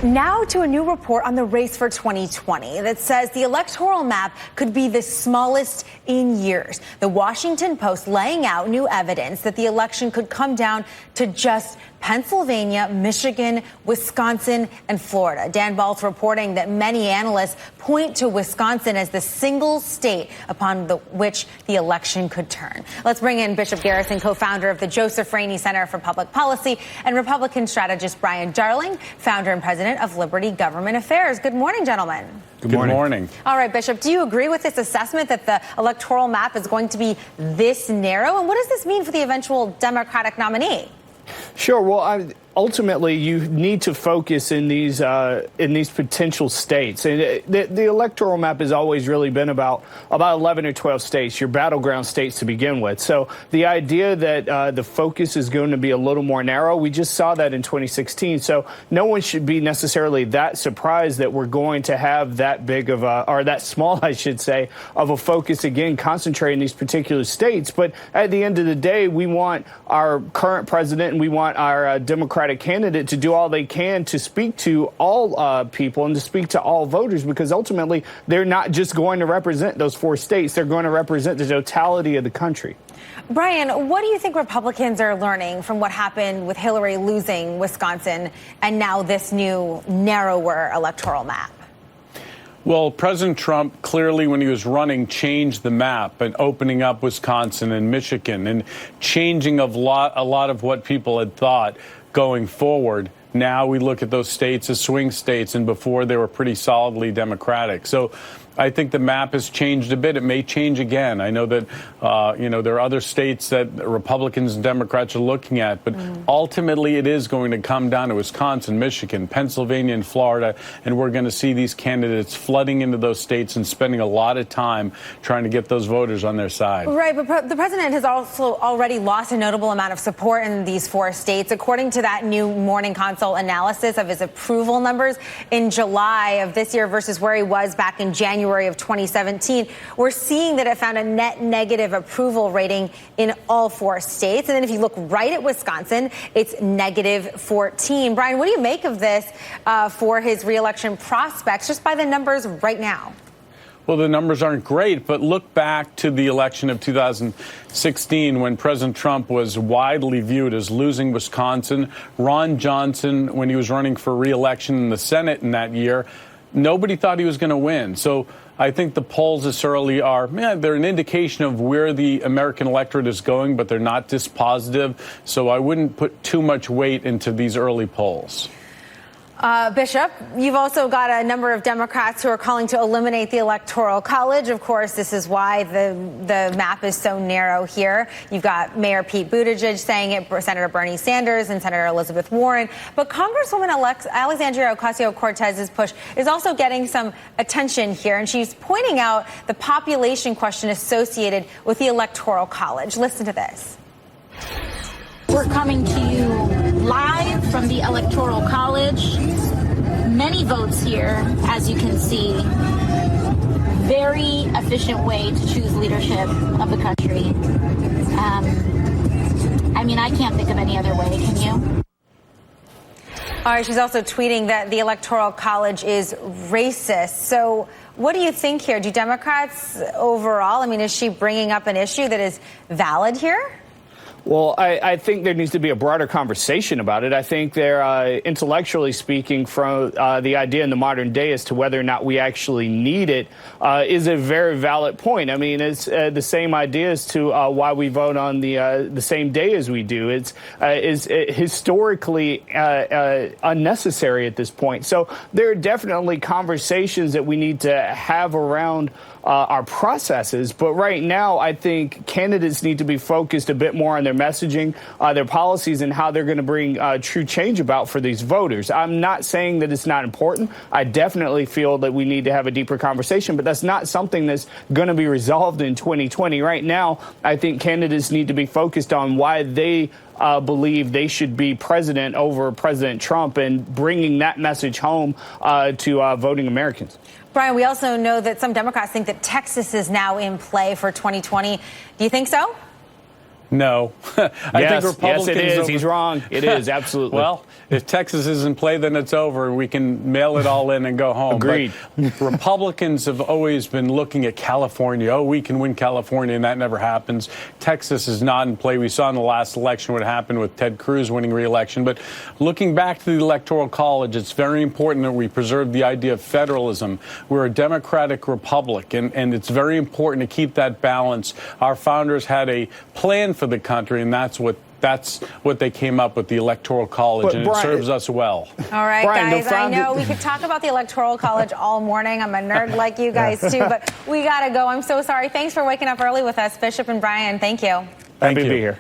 Now to a new report on the race for 2020 that says the electoral map could be the smallest in years. The Washington Post laying out new evidence that the election could come down to just Pennsylvania, Michigan, Wisconsin, and Florida. Dan Baltz reporting that many analysts point to Wisconsin as the single state upon which the election could turn. Let's bring in Bishop Garrison, co-founder of the Joseph Rainey Center for Public Policy, and Republican strategist Brian Darling, founder and president of Liberty Government Affairs. Good morning, gentlemen. Good morning. All right, Bishop, do you agree with this assessment that the electoral map is going to be this narrow? And what does this mean for the eventual Democratic nominee? Sure. Well, ultimately, you need to focus in these potential states. And the electoral map has always really been about 11 or 12 states, your battleground states to begin with. So the idea that the focus is going to be a little more narrow, we just saw that in 2016. So no one should be necessarily that surprised that we're going to have that big of or that small, I should say, of a focus again, concentrating these particular states. But at the end of the day, we want our current president and we want our Democratic candidate to do all they can to speak to all people and to speak to all voters, because ultimately they're not just going to represent those four states. They're going to represent the totality of the country. Brian, what do you think Republicans are learning from what happened with Hillary losing Wisconsin and now this new narrower electoral map? Well, President Trump clearly, when he was running, changed the map and opening up Wisconsin and Michigan and changing a lot of what people had thought going forward. Now we look at those states as swing states, and before they were pretty solidly Democratic. So I think the map has changed a bit. It may change again. I know that, there are other states that Republicans and Democrats are looking at, but ultimately it is going to come down to Wisconsin, Michigan, Pennsylvania, and Florida, and we're going to see these candidates flooding into those states and spending a lot of time trying to get those voters on their side. Right, but the president has also already lost a notable amount of support in these four states. According to that new Morning Consult analysis of his approval numbers in July of this year versus where he was back in January of 2017, we're seeing that it found a net negative approval rating in all four states. And then if you look right at Wisconsin, it's negative 14. Brian, what do you make of this for his reelection prospects just by the numbers right now? Well, the numbers aren't great, but look back to the election of 2016 when President Trump was widely viewed as losing Wisconsin. Ron Johnson, when he was running for re-election in the Senate in that year, nobody thought he was going to win. So I think the polls this early they're an indication of where the American electorate is going, but they're not dispositive. So I wouldn't put too much weight into these early polls. Bishop, you've also got a number of Democrats who are calling to eliminate the Electoral College. Of course, this is why the map is so narrow here. You've got Mayor Pete Buttigieg saying it, Senator Bernie Sanders and Senator Elizabeth Warren. But Congresswoman Alexandria Ocasio-Cortez's push is also getting some attention here, and she's pointing out the population question associated with the Electoral College. Listen to this. We're coming to you live from the Electoral College. Many votes here, as you can see. Very efficient way to choose leadership of the country. I can't think of any other way, can you? All right, she's also tweeting that the Electoral College is racist. So what do you think here? Do Democrats overall, is she bringing up an issue that is valid here? Well, I think there needs to be a broader conversation about it. I think they're intellectually speaking from the idea in the modern day as to whether or not we actually need it is a very valid point. It's the same idea as to why we vote on the same day as we do. It's historically unnecessary at this point. So there are definitely conversations that we need to have around our processes. But right now, I think candidates need to be focused a bit more on their messaging, their policies, and how they're going to bring true change about for these voters. I'm not saying that it's not important. I definitely feel that we need to have a deeper conversation, but that's not something that's going to be resolved in 2020. Right now, I think candidates need to be focused on why they believe they should be president over President Trump and bringing that message home to voting Americans. Brian, we also know that some Democrats think that Texas is now in play for 2020. Do you think so? No. I think Republicans... Yes, it is. He's wrong. It is, absolutely. Well, if Texas is in play, then it's over. We can mail it all in and go home. Agreed. But Republicans have always been looking at California. Oh, we can win California, and that never happens. Texas is not in play. We saw in the last election what happened with Ted Cruz winning re-election. But looking back to the Electoral College, it's very important that we preserve the idea of federalism. We're a democratic republic, and it's very important to keep that balance. Our founders had a plan for the country, and that's what they came up with, the Electoral College, but and Brian, it serves us well. All right, Brian, guys, I know we could talk about the Electoral College all morning. I'm a nerd like you guys, too, but we got to go. I'm so sorry. Thanks for waking up early with us, Bishop and Brian. Thank you. Happy to be here.